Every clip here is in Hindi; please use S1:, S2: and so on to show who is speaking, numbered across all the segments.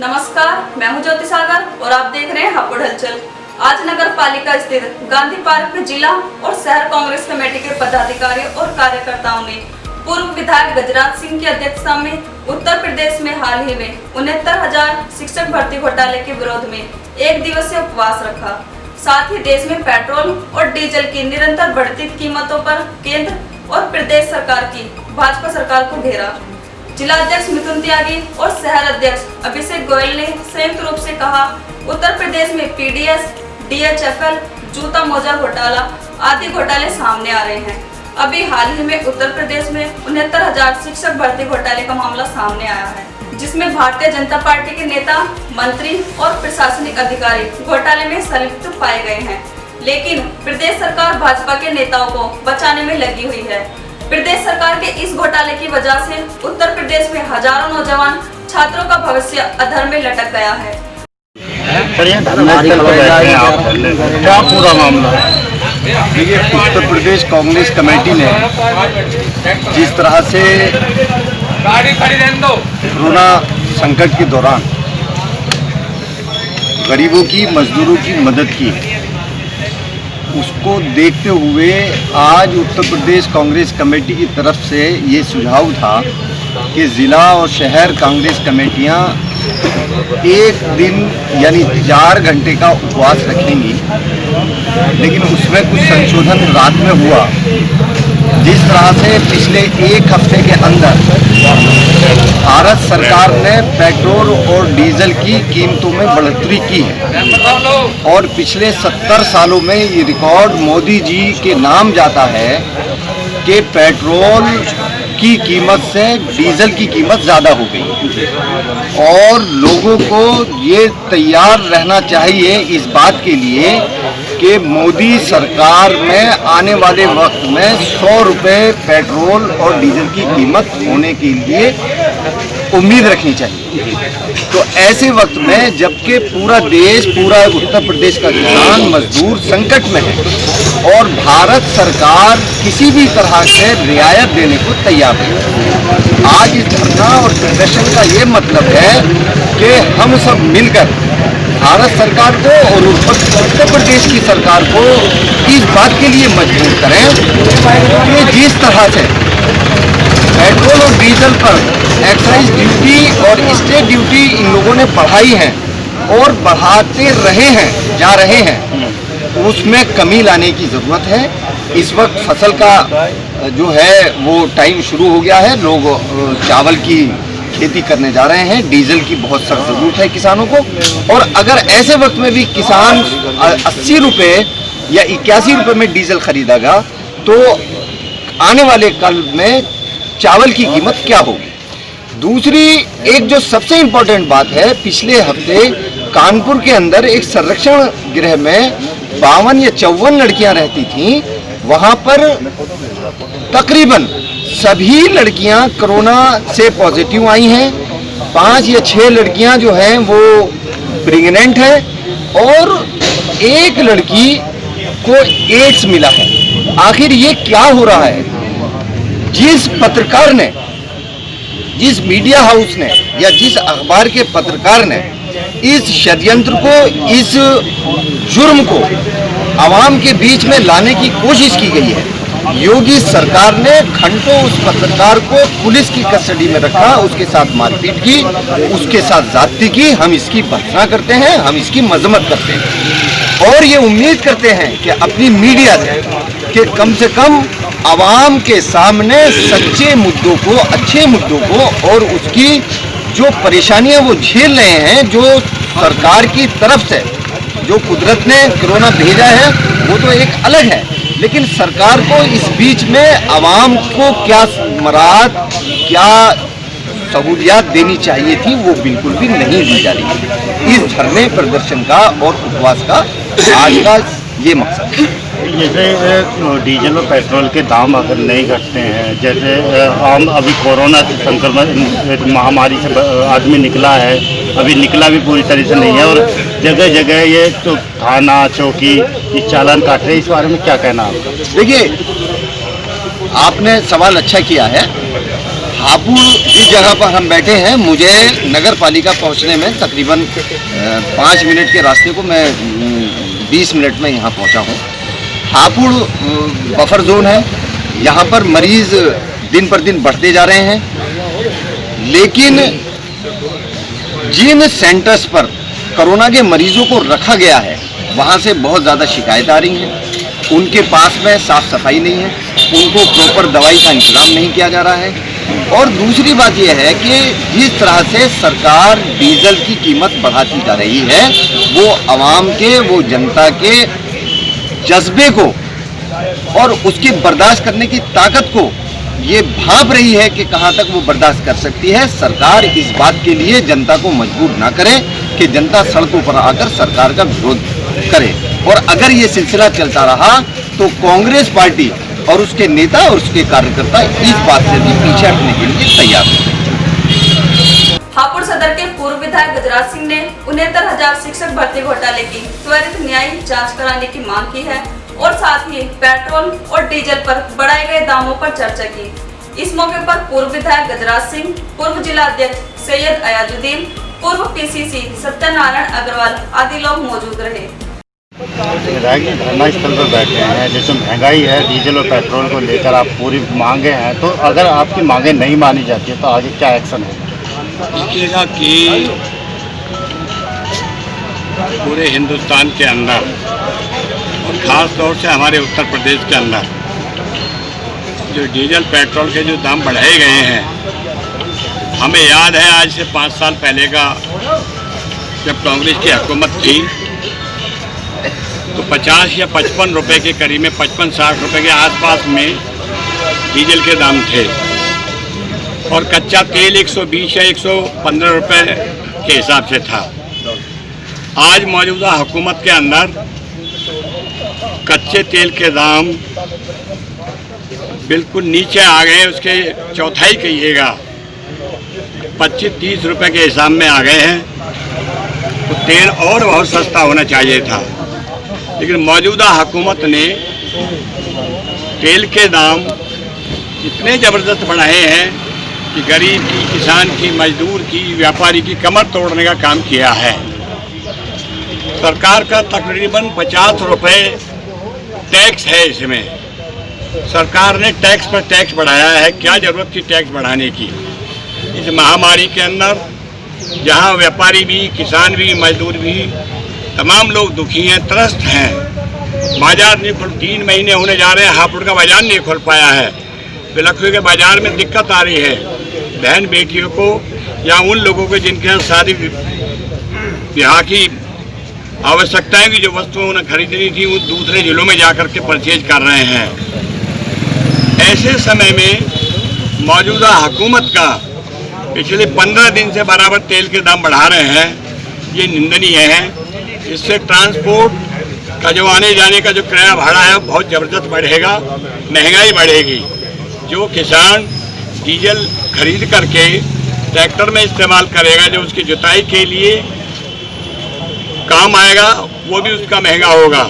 S1: नमस्कार, मैं हूं ज्योति सागर और आप देख रहे हैं हापुड़ हलचल। आज नगर पालिका स्थित गांधी पार्क में जिला और शहर कांग्रेस कमेटी के पदाधिकारियों और कार्यकर्ताओं ने पूर्व विधायक गजराज सिंह की अध्यक्षता में उत्तर प्रदेश में हाल ही में 69,000 शिक्षक भर्ती घोटाले के विरोध में एक दिवसीय उपवास रखा। साथ ही देश में पेट्रोल और डीजल की निरंतर बढ़ती कीमतों पर केंद्र और प्रदेश सरकार की भाजपा सरकार को घेरा। जिला अध्यक्ष मिथुन त्यागी और शहर अध्यक्ष अभिषेक गोयल ने संयुक्त रूप से कहा, उत्तर प्रदेश में पीडीएस, डीएचएफएल, जूता मोजा घोटाला आदि घोटाले सामने आ रहे हैं। अभी हाल ही में उत्तर प्रदेश में 69,000 शिक्षक भर्ती घोटाले का मामला सामने आया है, जिसमें भारतीय जनता पार्टी के नेता, मंत्री और प्रशासनिक अधिकारी घोटाले में संलिप्त पाए गए हैं। लेकिन प्रदेश सरकार भाजपा के नेताओं को बचाने में लगी हुई है। प्रदेश सरकार के इस घोटाले की वजह से उत्तर प्रदेश में हजारों नौजवान छात्रों का भविष्य अधर में लटक गया है।
S2: क्या पूरा मामला है? देखिए, उत्तर प्रदेश कांग्रेस कमेटी ने जिस तरह से कोरोना संकट के दौरान गरीबों की, मजदूरों की मदद की, उसको देखते हुए आज उत्तर प्रदेश कांग्रेस कमेटी की तरफ से ये सुझाव था कि ज़िला और शहर कांग्रेस कमेटियां एक दिन यानी 4 घंटे का उपवास रखेंगी। लेकिन उसमें कुछ संशोधन रात में हुआ। जिस तरह से पिछले एक हफ्ते के अंदर भारत सरकार ने पेट्रोल और डीजल की कीमतों में बढ़ोतरी की है और पिछले 70 सालों में ये रिकॉर्ड मोदी जी के नाम जाता है कि पेट्रोल की कीमत से डीजल की कीमत ज़्यादा हो गई और लोगों को ये तैयार रहना चाहिए इस बात के लिए कि मोदी सरकार में आने वाले वक्त में 100 रुपये पेट्रोल और डीजल की कीमत होने के लिए उम्मीद रखनी चाहिए। तो ऐसे वक्त में जबकि पूरा देश, पूरा उत्तर प्रदेश का किसान, मजदूर संकट में है और भारत सरकार किसी भी तरह से रियायत देने को तैयार है। आज इस धरना और प्रदर्शन का ये मतलब है कि हम सब मिलकर भारत सरकार को और उत्तर प्रदेश की सरकार को इस बात के लिए मजबूर करें कि जिस तरह से पेट्रोल और डीजल पर एक्साइज ड्यूटी और स्टेट ड्यूटी इन लोगों ने बढ़ाई है और बढ़ाते जा रहे हैं, उसमें कमी लाने की ज़रूरत है। इस वक्त फसल का जो है वो टाइम शुरू हो गया है। लोग चावल की खेती करने जा रहे हैं। डीजल की बहुत सख्त ज़रूरत है किसानों को। और अगर ऐसे वक्त में भी किसान 80 रुपये या 81 रुपये में डीजल खरीदेगा तो आने वाले कल में चावल की कीमत क्या होगी। दूसरी एक जो सबसे इम्पोर्टेंट बात है, पिछले हफ्ते कानपुर के अंदर एक संरक्षण गृह में 52 या 54 लड़कियां रहती थीं। वहां पर तकरीबन सभी लड़कियां कोरोना से पॉजिटिव आई हैं। 5 या 6 लड़कियां जो हैं वो प्रेग्नेंट हैं और एक लड़की को एड्स मिला है। आखिर ये क्या हो रहा है? जिस पत्रकार ने, जिस मीडिया हाउस ने या जिस अखबार के पत्रकार ने इस षड्यंत्र को, इस जुर्म को आवाम के बीच में लाने की कोशिश की गई है, योगी सरकार ने घंटों उस पत्रकार को पुलिस की कस्टडी में रखा, उसके साथ मारपीट की, उसके साथ जाति की। हम इसकी भर्त्सना करते हैं, हम इसकी मजम्मत करते हैं और ये उम्मीद करते हैं कि अपनी मीडिया से कि कम से कम आवाम के सामने सच्चे मुद्दों को, अच्छे मुद्दों को और उसकी जो परेशानियां वो झेल रहे हैं, जो सरकार की तरफ से जो कुदरत ने कोरोना भेजा है वो तो एक अलग है, लेकिन सरकार को इस बीच में आवाम को क्या मराहत, क्या सहूलियात देनी चाहिए थी वो बिल्कुल भी नहीं दी जा रही। इस धरने प्रदर्शन का और उपवास का आज का ये मकसद है।
S3: जैसे डीजल और पेट्रोल के दाम अगर नहीं घटते हैं, जैसे हम अभी कोरोना से संक्रमण महामारी से आदमी निकला है, अभी निकला भी पूरी तरह से नहीं है और जगह जगह ये तो थाना चौकी ये चालान काट रहे हैं, इस बारे में क्या कहना आपका?
S2: देखिए, आपने सवाल अच्छा किया है। हापुड़ जिस जगह पर हम बैठे हैं, मुझे नगर पालिका पहुंचने में तकरीबन 5 मिनट के रास्ते को मैं 20 मिनट में यहाँ पहुँचा हूँ। हापुड़ बफर जोन है, यहाँ पर मरीज दिन पर दिन बढ़ते जा रहे हैं, लेकिन जिन सेंटर्स पर कोरोना के मरीजों को रखा गया है वहाँ से बहुत ज़्यादा शिकायत आ रही हैं। उनके पास में साफ़ सफाई नहीं है, उनको प्रॉपर दवाई का इंतज़ाम नहीं किया जा रहा है। और दूसरी बात यह है कि जिस तरह से सरकार डीजल की कीमत बढ़ाती जा रही है, वो आवाम के, वो जनता के जज्बे को और उसके बर्दाश्त करने की ताकत को ये भाप रही है कि कहाँ तक वो बर्दाश्त कर सकती है। सरकार इस बात के लिए जनता को मजबूर ना करे कि जनता सड़कों पर आकर सरकार का विरोध करे। और अगर ये सिलसिला चलता रहा तो कांग्रेस पार्टी और उसके नेता और उसके कार्यकर्ता इस बात से भी पीछे हटने के लिए तैयार हैं।
S1: हापुड़ सदर के पूर्व विधायक गजराज सिंह ने 69,000 शिक्षक भर्ती घोटाले की त्वरित न्यायिक जांच कराने की मांग की है और साथ ही पेट्रोल और डीजल पर बढ़ाए गए दामों पर चर्चा की। इस मौके पर पूर्व विधायक गजराज सिंह, पूर्व जिला अध्यक्ष सैयद अयाजुद्दीन, पूर्व पीसीसी सत्यनारायण अग्रवाल आदि लोग मौजूद रहे।
S3: विधायक जी धरना स्थल पर बैठे हैं, जैसे महंगाई है, डीजल और पेट्रोल को लेकर आप पूरी मांगे हैं, तो अगर आपकी मांगे नहीं मानी जाती है तो आगे क्या एक्शन होगा?
S4: देखिएगा कि पूरे हिंदुस्तान के अंदर और ख़ास तौर से हमारे उत्तर प्रदेश के अंदर जो डीजल पेट्रोल के जो दाम बढ़ाए गए हैं, हमें याद है आज से 5 साल पहले का जब कांग्रेस की हुकूमत थी तो 50 या 55 रुपए के करीब में, 55-60 रुपए के आसपास में डीजल के दाम थे और कच्चा तेल 120 या 115 रुपए के हिसाब से था। आज मौजूदा हुकूमत के अंदर कच्चे तेल के दाम बिल्कुल नीचे आ गए, उसके चौथाई कहिएगा 25-30 रुपए के हिसाब में आ गए हैं। तो तेल और बहुत सस्ता होना चाहिए था, लेकिन मौजूदा हुकूमत ने तेल के दाम इतने ज़बरदस्त बढ़ाए हैं कि गरीब की, किसान की, मजदूर की, व्यापारी की कमर तोड़ने का काम किया है। सरकार का तकरीबन 50 रुपए टैक्स है इसमें। सरकार ने टैक्स पर टैक्स बढ़ाया है, क्या ज़रूरत थी टैक्स बढ़ाने की? इस महामारी के अंदर जहां व्यापारी भी, किसान भी, मजदूर भी, तमाम लोग दुखी हैं, त्रस्त हैं। बाजार नहीं खुल, 3 महीने होने जा रहे हैं, हापुड़ का बाजार नहीं खुल पाया है। बिलखुए के बाजार में दिक्कत आ रही है बहन बेटियों को या उन लोगों को जिनके यहाँ शादी ब्याह की आवश्यकताएं की जो वस्तुएं उन्हें खरीदनी थी, वो दूसरे जिलों में जाकर के परचेज कर रहे हैं। ऐसे समय में मौजूदा हुकूमत का पिछले 15 दिन से बराबर तेल के दाम बढ़ा रहे हैं, ये निंदनीय है। इससे ट्रांसपोर्ट का जो आने जाने का जो किराया भाड़ा है बहुत ज़बरदस्त बढ़ेगा, महंगाई बढ़ेगी। जो किसान डीजल खरीद करके ट्रैक्टर में इस्तेमाल करेगा, जो उसकी जुताई के लिए काम आएगा, वो भी उसका महंगा होगा।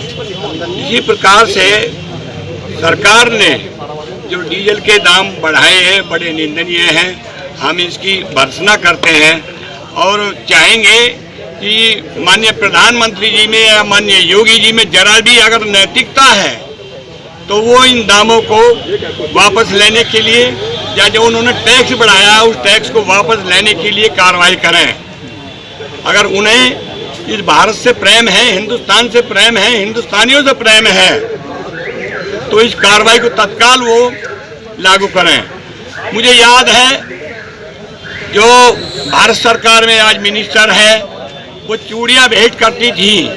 S4: इसी प्रकार से सरकार ने जो डीजल के दाम बढ़ाए हैं बड़े निंदनीय हैं। हम इसकी भर्त्सना करते हैं और चाहेंगे कि माननीय प्रधानमंत्री जी में या माननीय योगी जी में जरा भी अगर नैतिकता है तो वो इन दामों को वापस लेने के लिए या जो उन्होंने टैक्स बढ़ाया उस टैक्स को वापस लेने के लिए कार्रवाई करें। अगर उन्हें इस भारत से प्रेम है, हिंदुस्तान से प्रेम है, हिंदुस्तानियों से प्रेम है, तो इस कार्रवाई को तत्काल वो लागू करें। मुझे याद है जो भारत सरकार में आज मिनिस्टर है वो चूड़ियाँ भेंट करती थी,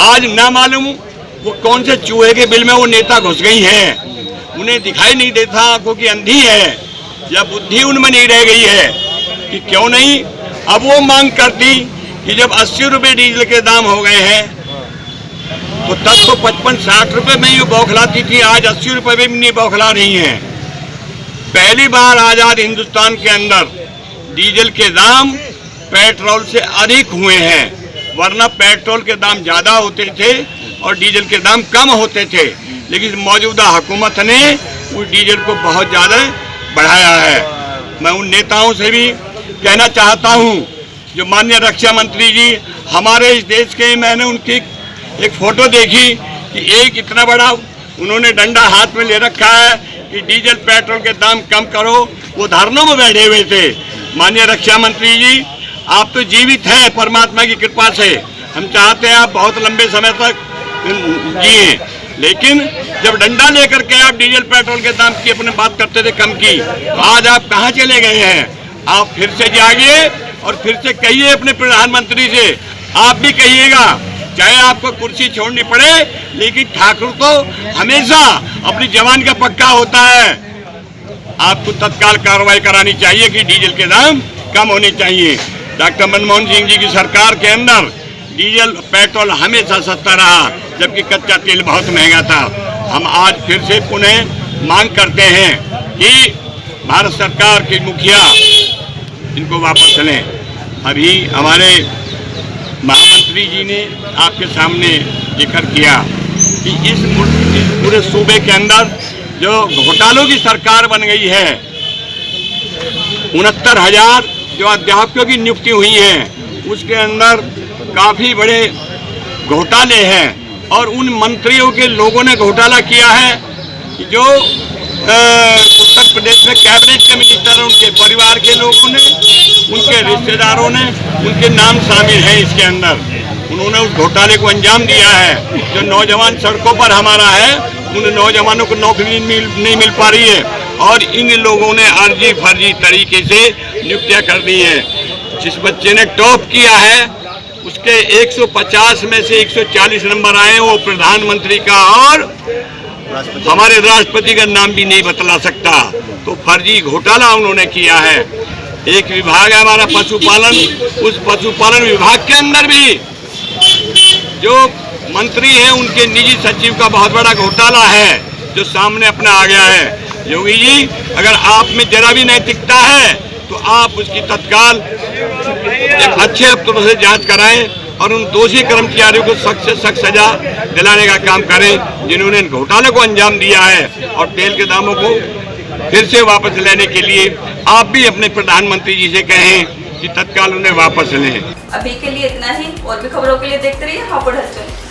S4: आज ना मालूम वो कौन से चूहे के बिल में वो नेता घुस गई हैं। उन्हें दिखाई नहीं देता, आंखों की अंधी है या बुद्धि उनमें नहीं रह गई है कि क्यों नहीं अब वो मांग करती कि जब 80 रुपये डीजल के दाम हो गए हैं तो तब तो 55-60 रुपये में ही बौखलाती थी, आज 80 रुपये में भी नहीं बौखला रही हैं। पहली बार आज़ाद हिंदुस्तान के अंदर डीजल के दाम पेट्रोल से अधिक हुए हैं, वरना पेट्रोल के दाम ज़्यादा होते थे और डीजल के दाम कम होते थे, लेकिन मौजूदा हुकूमत ने उस डीजल को बहुत ज़्यादा बढ़ाया है। मैं उन नेताओं से भी कहना चाहता हूं, जो माननीय रक्षा मंत्री जी हमारे इस देश के, मैंने उनकी एक फोटो देखी कि एक इतना बड़ा उन्होंने डंडा हाथ में ले रखा है कि डीजल पेट्रोल के दाम कम करो, वो धरनों में बैठे हुए थे। माननीय रक्षा मंत्री जी, आप तो जीवित हैं परमात्मा की कृपा से, हम चाहते हैं आप बहुत लंबे समय तक जिए, लेकिन जब डंडा लेकर के आप डीजल पेट्रोल के दाम की अपने बात करते थे कम की, तो आज आप कहाँ चले गए हैं? आप फिर से जागिए और फिर से कहिए अपने प्रधानमंत्री से, आप भी कहिएगा, चाहे आपको कुर्सी छोड़नी पड़े, लेकिन ठाकुर तो हमेशा अपनी जवान का पक्का होता है। आपको तत्काल कार्रवाई करानी चाहिए कि डीजल के दाम कम होने चाहिए। डॉक्टर मनमोहन सिंह जी की सरकार के अंदर डीजल पेट्रोल हमेशा सस्ता रहा, जबकि कच्चा तेल बहुत महंगा था। हम आज फिर से पुनः मांग करते हैं कि भारत सरकार के मुखिया इनको वापस लें। अभी हमारे महामंत्री जी ने आपके सामने जिक्र किया कि इस पूरे सूबे के अंदर जो घोटालों की सरकार बन गई है, 69,000 जो अध्यापकों की नियुक्ति हुई है, उसके अंदर काफ़ी बड़े घोटाले हैं और उन मंत्रियों के लोगों ने घोटाला किया है कि जो उत्तर प्रदेश में कैबिनेट के मिनिस्टर हैं, उनके परिवार के लोगों ने, उनके रिश्तेदारों ने, उनके नाम शामिल हैं इसके अंदर। उन्होंने उस घोटाले को अंजाम दिया है। जो नौजवान सड़कों पर हमारा है, उन नौजवानों को नौकरी नहीं मिल पा रही है और इन लोगों ने अर्जी फर्जी तरीके से नियुक्तियां कर दी है। जिस बच्चे ने टॉप किया है उसके 150 में से 140 नंबर आए, वो प्रधानमंत्री का और हमारे राष्ट्रपति का नाम भी नहीं बतला सकता। तो फर्जी घोटाला उन्होंने किया है। एक विभाग है हमारा पशुपालन, उस पशुपालन विभाग के अंदर भी जो मंत्री हैं उनके निजी सचिव का बहुत बड़ा घोटाला है जो सामने अपना आ गया है। योगी जी, अगर आप में जरा भी नैतिकता है तो आप उसकी तत्काल एक अच्छे अफसरों से जांच कराएं और उन दोषी कर्मचारियों को सख्त से सख्त सजा दिलाने का काम करें जिन्होंने घोटाले को अंजाम दिया है। और तेल के दामों को फिर से वापस लेने के लिए आप भी अपने प्रधानमंत्री जी से कहें कि तत्काल उन्हें वापस लें।
S1: अभी के लिए इतना ही, और भी खबरों के लिए देखते रहिए हापुड़ हलचल।